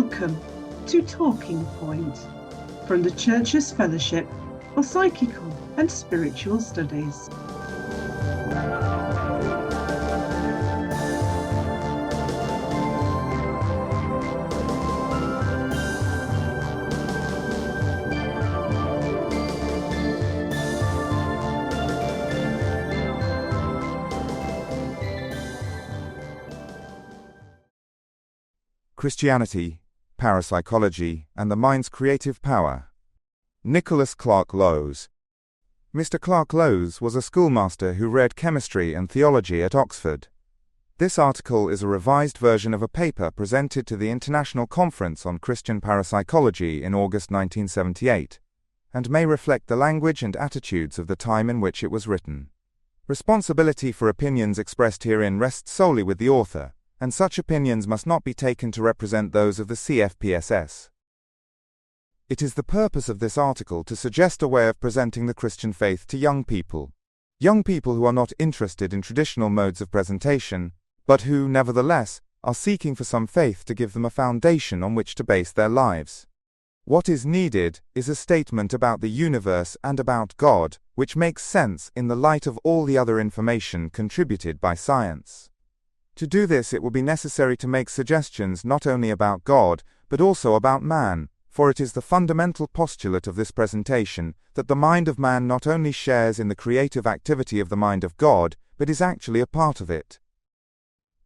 Welcome to Talking Point from the Church's Fellowship for Psychical and Spiritual Studies. Christianity, Parapsychology, and the Mind's Creative Power. Nicholas Clark Lowes. Mr. Clark Lowes was a schoolmaster who read chemistry and theology at Oxford. This article is a revised version of a paper presented to the International Conference on Christian Parapsychology in August 1978, and may reflect the language and attitudes of the time in which it was written. Responsibility for opinions expressed herein rests solely with the author, and such opinions must not be taken to represent those of the CFPSS. It is the purpose of this article to suggest a way of presenting the Christian faith to young people who are not interested in traditional modes of presentation, but who, nevertheless, are seeking for some faith to give them a foundation on which to base their lives. What is needed is a statement about the universe and about God, which makes sense in the light of all the other information contributed by science. To do this, it will be necessary to make suggestions not only about God, but also about man, for it is the fundamental postulate of this presentation that the mind of man not only shares in the creative activity of the mind of God, but is actually a part of it.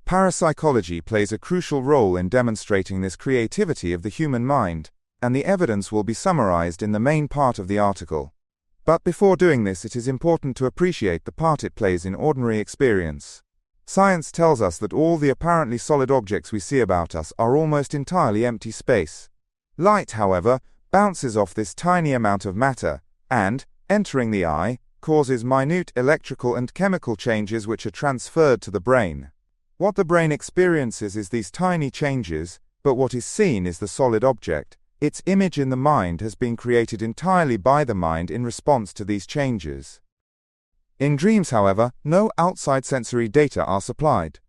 Parapsychology plays a crucial role in demonstrating this creativity of the human mind, and the evidence will be summarized in the main part of the article. But before doing this, it is important to appreciate the part it plays in ordinary experience. Science tells us that all the apparently solid objects we see about us are almost entirely empty space. Light, however, bounces off this tiny amount of matter, and, entering the eye, causes minute electrical and chemical changes which are transferred to the brain. What the brain experiences is these tiny changes, but what is seen is the solid object. Its image in the mind has been created entirely by the mind in response to these changes. In dreams, however, no outside sensory data are supplied.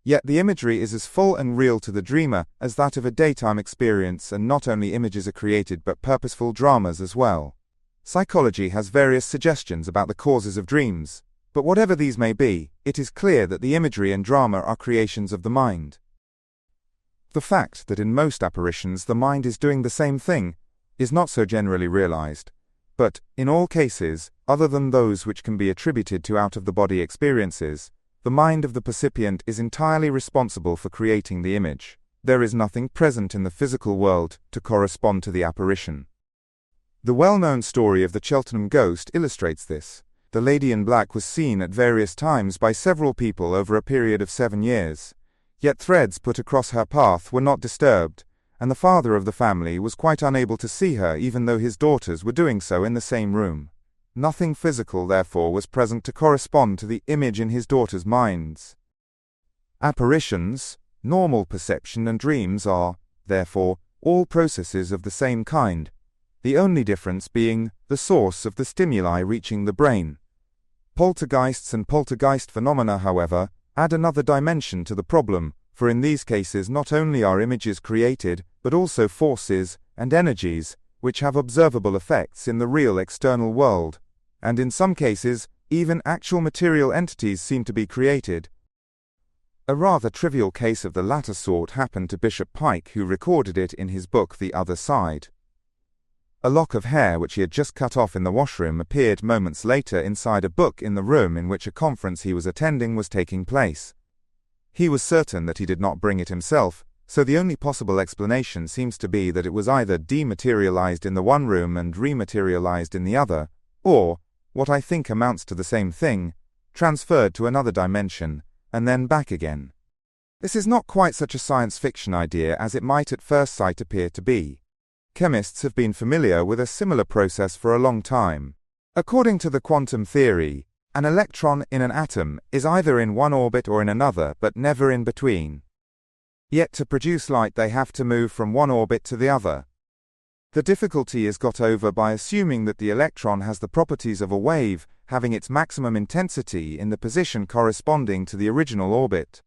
Yet the imagery is as full and real to the dreamer as that of a daytime experience, and not only images are created but purposeful dramas as well. Psychology has various suggestions about the causes of dreams, but whatever these may be, it is clear that the imagery and drama are creations of the mind. The fact that in most apparitions the mind is doing the same thing is not so generally realized. But, in all cases, other than those which can be attributed to out-of-the-body experiences, the mind of the percipient is entirely responsible for creating the image. There is nothing present in the physical world to correspond to the apparition. The well-known story of the Cheltenham ghost illustrates this. The lady in black was seen at various times by several people over a period of 7 years. Yet threads put across her path were not disturbed, and the father of the family was quite unable to see her even though his daughters were doing so in the same room. Nothing physical, therefore, was present to correspond to the image in his daughters' minds. Apparitions, normal perception and dreams are, therefore, all processes of the same kind, the only difference being the source of the stimuli reaching the brain. Poltergeists and poltergeist phenomena, however, add another dimension to the problem, for in these cases not only are images created, but also forces and energies, which have observable effects in the real external world, and in some cases, even actual material entities seem to be created. A rather trivial case of the latter sort happened to Bishop Pike, who recorded it in his book The Other Side. A lock of hair which he had just cut off in the washroom appeared moments later inside a book in the room in which a conference he was attending was taking place. He was certain that he did not bring it himself, so the only possible explanation seems to be that it was either dematerialized in the one room and rematerialized in the other, or, what I think amounts to the same thing, transferred to another dimension, and then back again. This is not quite such a science fiction idea as it might at first sight appear to be. Chemists have been familiar with a similar process for a long time. According to the quantum theory, an electron in an atom is either in one orbit or in another, but never in between. Yet to produce light they have to move from one orbit to the other. The difficulty is got over by assuming that the electron has the properties of a wave, having its maximum intensity in the position corresponding to the original orbit.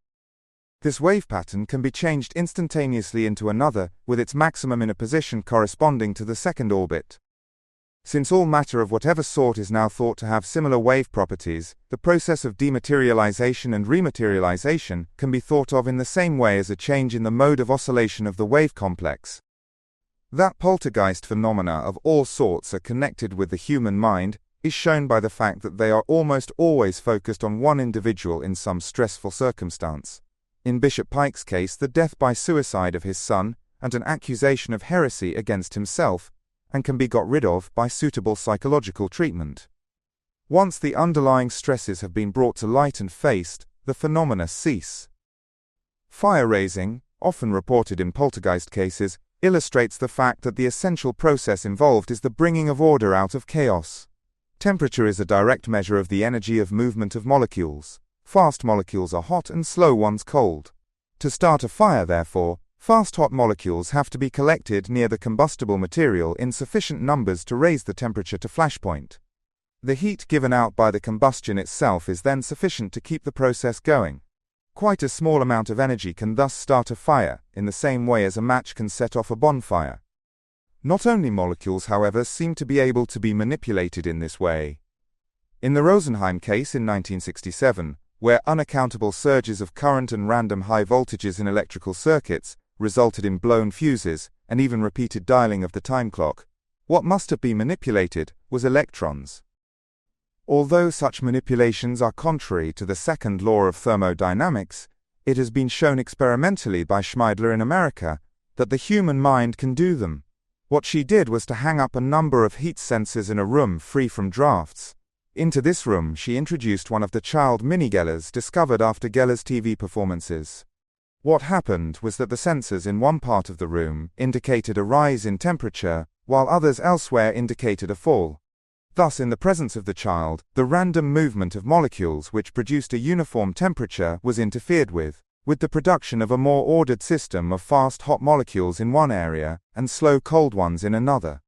This wave pattern can be changed instantaneously into another, with its maximum in a position corresponding to the second orbit. Since all matter of whatever sort is now thought to have similar wave properties, the process of dematerialization and rematerialization can be thought of in the same way as a change in the mode of oscillation of the wave complex. That poltergeist phenomena of all sorts are connected with the human mind is shown by the fact that they are almost always focused on one individual in some stressful circumstance. In Bishop Pike's case, the death by suicide of his son, and an accusation of heresy against himself, and can be got rid of by suitable psychological treatment. Once the underlying stresses have been brought to light and faced, the phenomena cease. Fire-raising, often reported in poltergeist cases, illustrates the fact that the essential process involved is the bringing of order out of chaos. Temperature is a direct measure of the energy of movement of molecules. Fast molecules are hot and slow ones cold. To start a fire, therefore, fast hot molecules have to be collected near the combustible material in sufficient numbers to raise the temperature to flashpoint. The heat given out by the combustion itself is then sufficient to keep the process going. Quite a small amount of energy can thus start a fire, in the same way as a match can set off a bonfire. Not only molecules, however, seem to be able to be manipulated in this way. In the Rosenheim case in 1967, where unaccountable surges of current and random high voltages in electrical circuits resulted in blown fuses, and even repeated dialing of the time clock, what must have been manipulated was electrons. Although such manipulations are contrary to the second law of thermodynamics, it has been shown experimentally by Schmeidler in America that the human mind can do them. What she did was to hang up a number of heat sensors in a room free from drafts. Into this room she introduced one of the child mini-Gellers discovered after Geller's TV performances. What happened was that the sensors in one part of the room indicated a rise in temperature, while others elsewhere indicated a fall. Thus, in the presence of the child, the random movement of molecules which produced a uniform temperature was interfered with the production of a more ordered system of fast hot molecules in one area and slow cold ones in another.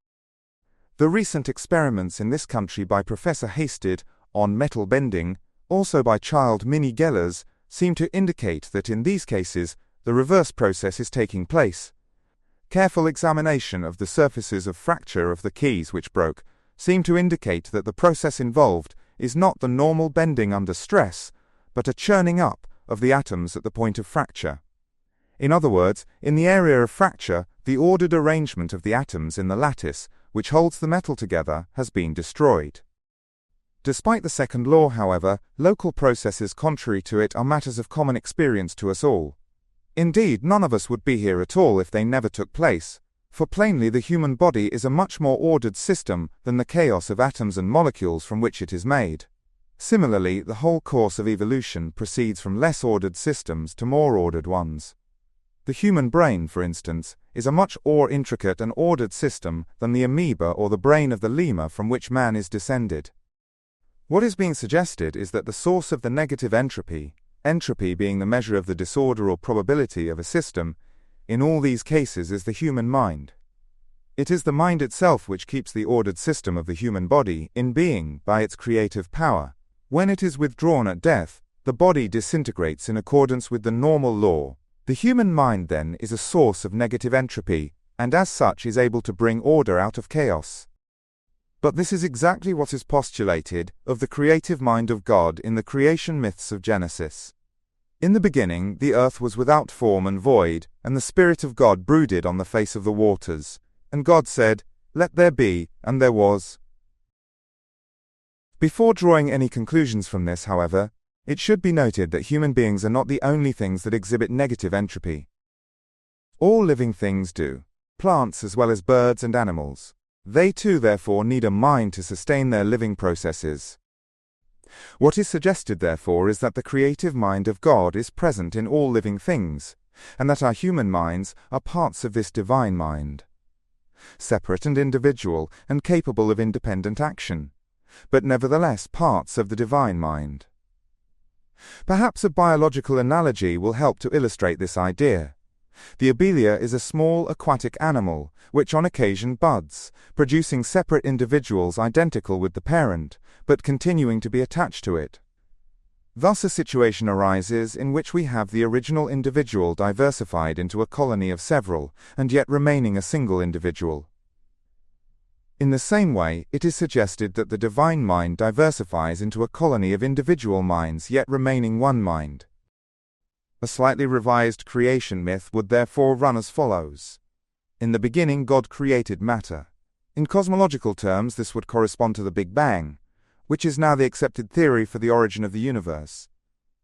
The recent experiments in this country by Professor Hasted on metal bending, also by child mini-Gellers, seem to indicate that in these cases, the reverse process is taking place. Careful examination of the surfaces of fracture of the keys which broke seem to indicate that the process involved is not the normal bending under stress, but a churning up of the atoms at the point of fracture. In other words, in the area of fracture, the ordered arrangement of the atoms in the lattice, which holds the metal together, has been destroyed. Despite the second law, however, local processes contrary to it are matters of common experience to us all. Indeed, none of us would be here at all if they never took place, for plainly the human body is a much more ordered system than the chaos of atoms and molecules from which it is made. Similarly, the whole course of evolution proceeds from less ordered systems to more ordered ones. The human brain, for instance, is a much more intricate and ordered system than the amoeba or the brain of the lemur from which man is descended. What is being suggested is that the source of the negative entropy being the measure of the disorder or probability of a system, in all these cases is the human mind. It is the mind itself which keeps the ordered system of the human body in being by its creative power. When it is withdrawn at death, the body disintegrates in accordance with the normal law. The human mind, then, is a source of negative entropy, and as such is able to bring order out of chaos. But this is exactly what is postulated of the creative mind of God in the creation myths of Genesis. In the beginning, the earth was without form and void, and the Spirit of God brooded on the face of the waters. And God said, "Let there be," and there was. Before drawing any conclusions from this, however, it should be noted that human beings are not the only things that exhibit negative entropy. All living things do, plants as well as birds and animals. They too, therefore, need a mind to sustain their living processes. What is suggested, therefore, is that the creative mind of God is present in all living things, and that our human minds are parts of this divine mind. Separate and individual, and capable of independent action, but nevertheless parts of the divine mind. Perhaps a biological analogy will help to illustrate this idea. The abelia is a small aquatic animal, which on occasion buds, producing separate individuals identical with the parent, but continuing to be attached to it. Thus a situation arises in which we have the original individual diversified into a colony of several, and yet remaining a single individual. In the same way, it is suggested that the divine mind diversifies into a colony of individual minds, yet remaining one mind. A slightly revised creation myth would therefore run as follows. In the beginning, God created matter. In cosmological terms, this would correspond to the Big Bang, which is now the accepted theory for the origin of the universe.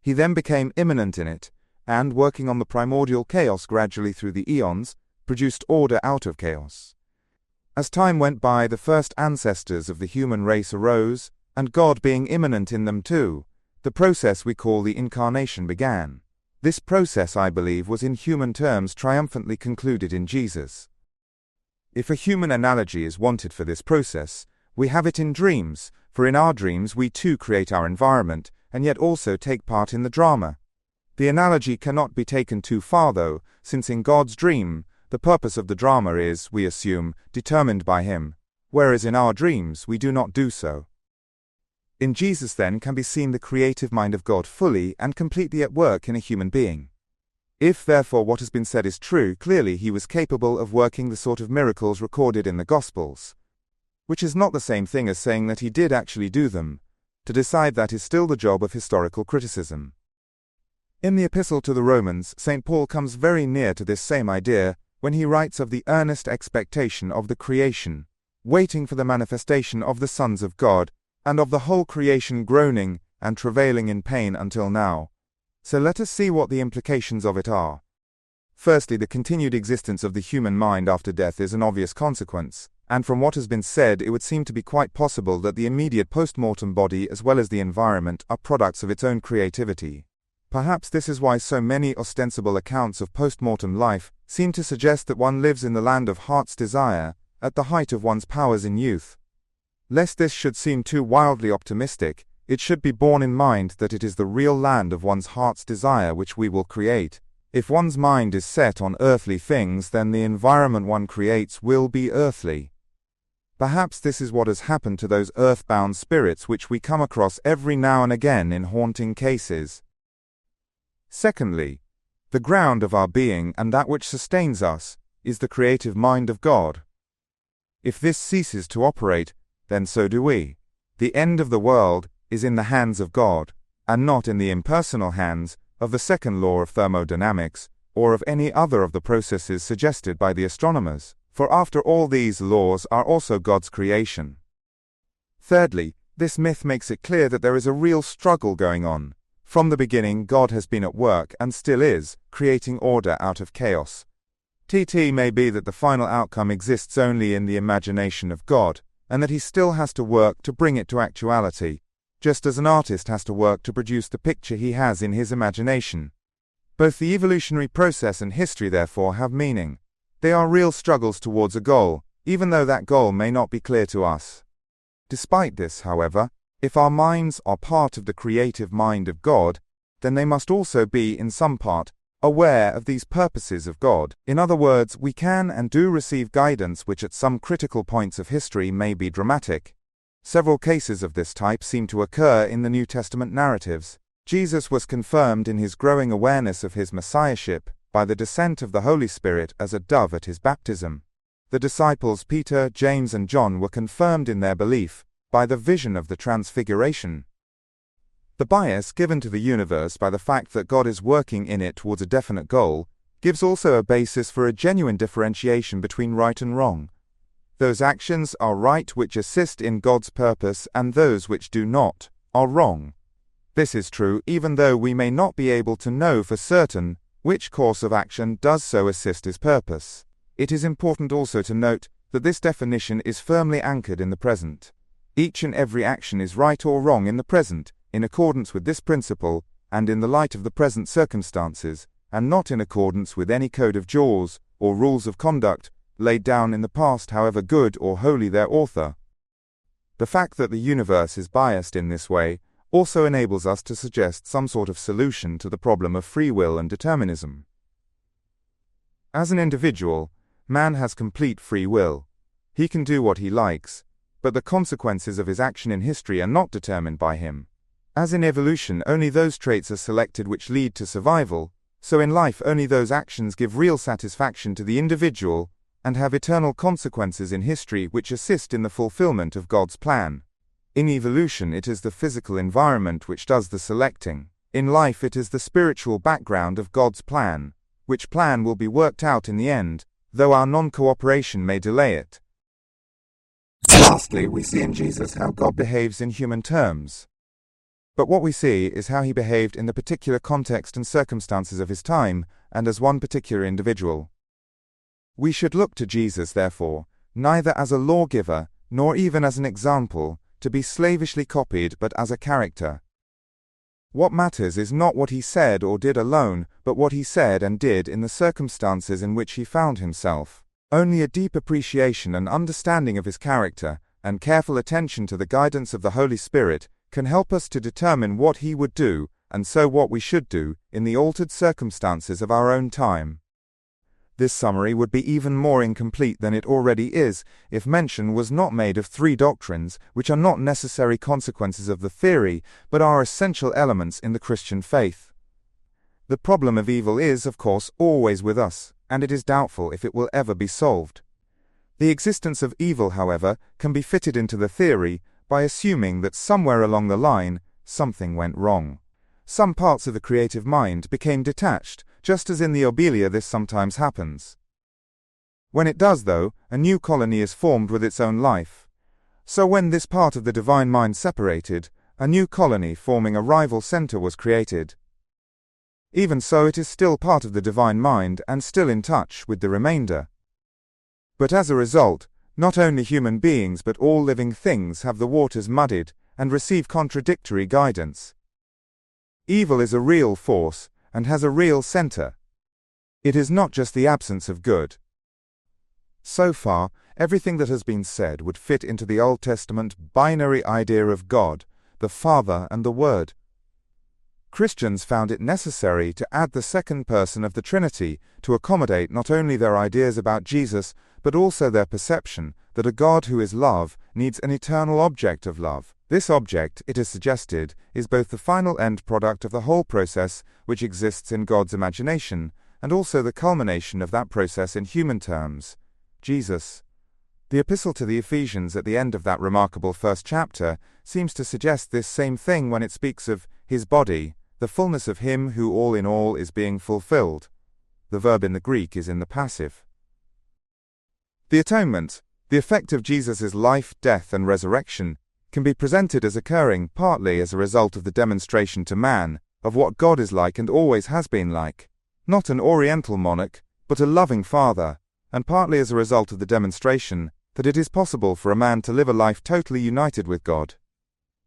He then became immanent in it, and, working on the primordial chaos gradually through the eons, produced order out of chaos. As time went by, the first ancestors of the human race arose, and God being immanent in them too, the process we call the incarnation began. This process, I believe, was in human terms triumphantly concluded in Jesus. If a human analogy is wanted for this process, we have it in dreams, for in our dreams we too create our environment, and yet also take part in the drama. The analogy cannot be taken too far though, since in God's dream, the purpose of the drama is, we assume, determined by Him, whereas in our dreams we do not do so. In Jesus then can be seen the creative mind of God fully and completely at work in a human being. If therefore what has been said is true, clearly He was capable of working the sort of miracles recorded in the Gospels, which is not the same thing as saying that He did actually do them. To decide that is still the job of historical criticism. In the Epistle to the Romans, St. Paul comes very near to this same idea when he writes of the earnest expectation of the creation, waiting for the manifestation of the sons of God, and of the whole creation groaning and travailing in pain until now. So let us see what the implications of it are. Firstly, the continued existence of the human mind after death is an obvious consequence, and from what has been said it would seem to be quite possible that the immediate post-mortem body as well as the environment are products of its own creativity. Perhaps this is why so many ostensible accounts of post-mortem life seem to suggest that one lives in the land of heart's desire, at the height of one's powers in youth. Lest this should seem too wildly optimistic, it should be borne in mind that it is the real land of one's heart's desire which we will create. If one's mind is set on earthly things, then the environment one creates will be earthly. Perhaps this is what has happened to those earthbound spirits which we come across every now and again in haunting cases. Secondly, the ground of our being and that which sustains us is the creative mind of God. If this ceases to operate, then so do we. The end of the world is in the hands of God, and not in the impersonal hands of the second law of thermodynamics, or of any other of the processes suggested by the astronomers, for after all these laws are also God's creation. Thirdly, this myth makes it clear that there is a real struggle going on. From the beginning, God has been at work, and still is, creating order out of chaos. It may be that the final outcome exists only in the imagination of God, and that He still has to work to bring it to actuality, just as an artist has to work to produce the picture he has in his imagination. Both the evolutionary process and history therefore have meaning. They are real struggles towards a goal, even though that goal may not be clear to us. Despite this, however, if our minds are part of the creative mind of God, then they must also be, in some part, aware of these purposes of God. In other words, we can and do receive guidance which at some critical points of history may be dramatic. Several cases of this type seem to occur in the New Testament narratives. Jesus was confirmed in his growing awareness of his messiahship by the descent of the Holy Spirit as a dove at his baptism. The disciples Peter, James, and John were confirmed in their belief by the vision of the Transfiguration. The bias given to the universe by the fact that God is working in it towards a definite goal gives also a basis for a genuine differentiation between right and wrong. Those actions are right which assist in God's purpose, and those which do not are wrong. This is true even though we may not be able to know for certain which course of action does so assist His purpose. It is important also to note that this definition is firmly anchored in the present. Each and every action is right or wrong in the present, in accordance with this principle, and in the light of the present circumstances, and not in accordance with any code of jaws, or rules of conduct, laid down in the past, however good or holy their author. The fact that the universe is biased in this way also enables us to suggest some sort of solution to the problem of free will and determinism. As an individual, man has complete free will. He can do what he likes, but the consequences of his action in history are not determined by him. As in evolution, only those traits are selected which lead to survival, so in life only those actions give real satisfaction to the individual and have eternal consequences in history which assist in the fulfillment of God's plan. In evolution, it is the physical environment which does the selecting. In life, it is the spiritual background of God's plan, which plan will be worked out in the end, though our non-cooperation may delay it. Lastly, we see in Jesus how God behaves in human terms. But what we see is how he behaved in the particular context and circumstances of his time, and as one particular individual. We should look to Jesus, therefore, neither as a lawgiver, nor even as an example, to be slavishly copied, but as a character. What matters is not what he said or did alone, but what he said and did in the circumstances in which he found himself. Only a deep appreciation and understanding of his character, and careful attention to the guidance of the Holy Spirit, can help us to determine what he would do, and so what we should do, in the altered circumstances of our own time. This summary would be even more incomplete than it already is, if mention was not made of three doctrines, which are not necessary consequences of the theory, but are essential elements in the Christian faith. The problem of evil is, of course, always with us, and it is doubtful if it will ever be solved. The existence of evil, however, can be fitted into the theory by assuming that somewhere along the line, something went wrong. Some parts of the creative mind became detached, just as in the obelia this sometimes happens. When it does, though, a new colony is formed with its own life. So when this part of the divine mind separated, a new colony forming a rival center was created. Even so, it is still part of the divine mind and still in touch with the remainder. But as a result, not only human beings but all living things have the waters muddied and receive contradictory guidance. Evil is a real force and has a real center. It is not just the absence of good. So far, everything that has been said would fit into the Old Testament binary idea of God, the Father and the Word. Christians found it necessary to add the second person of the Trinity to accommodate not only their ideas about Jesus, but also their perception that a God who is love needs an eternal object of love. This object, it is suggested, is both the final end product of the whole process which exists in God's imagination, and also the culmination of that process in human terms, Jesus. The epistle to the Ephesians at the end of that remarkable first chapter seems to suggest this same thing when it speaks of his body, the fullness of him who all in all is being fulfilled. The verb in the Greek is in the passive. The atonement, the effect of Jesus' life, death, and resurrection, can be presented as occurring partly as a result of the demonstration to man of what God is like and always has been like, not an oriental monarch, but a loving father, and partly as a result of the demonstration that it is possible for a man to live a life totally united with God.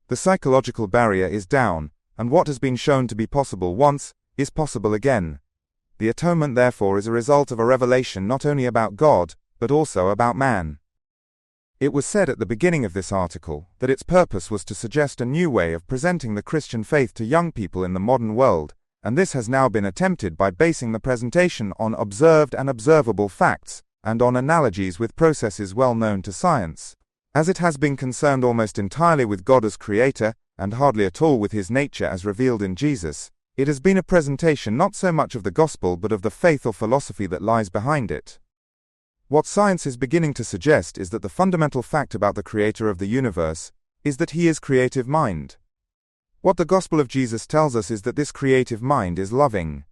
The psychological barrier is down, and what has been shown to be possible once is possible again. The atonement, therefore, is a result of a revelation not only about God, but also about man. It was said at the beginning of this article that its purpose was to suggest a new way of presenting the Christian faith to young people in the modern world, and this has now been attempted by basing the presentation on observed and observable facts, and on analogies with processes well known to science. As it has been concerned almost entirely with God as creator, and hardly at all with his nature as revealed in Jesus, it has been a presentation not so much of the gospel but of the faith or philosophy that lies behind it. What science is beginning to suggest is that the fundamental fact about the creator of the universe is that he is creative mind. What the gospel of Jesus tells us is that this creative mind is loving.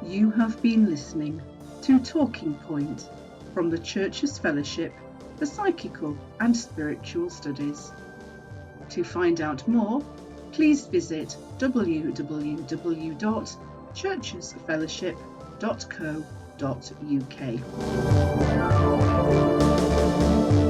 You have been listening to Talking Point from the Church's Fellowship for Psychical and Spiritual Studies. To find out more, please visit www.churchesfellowship.co.uk.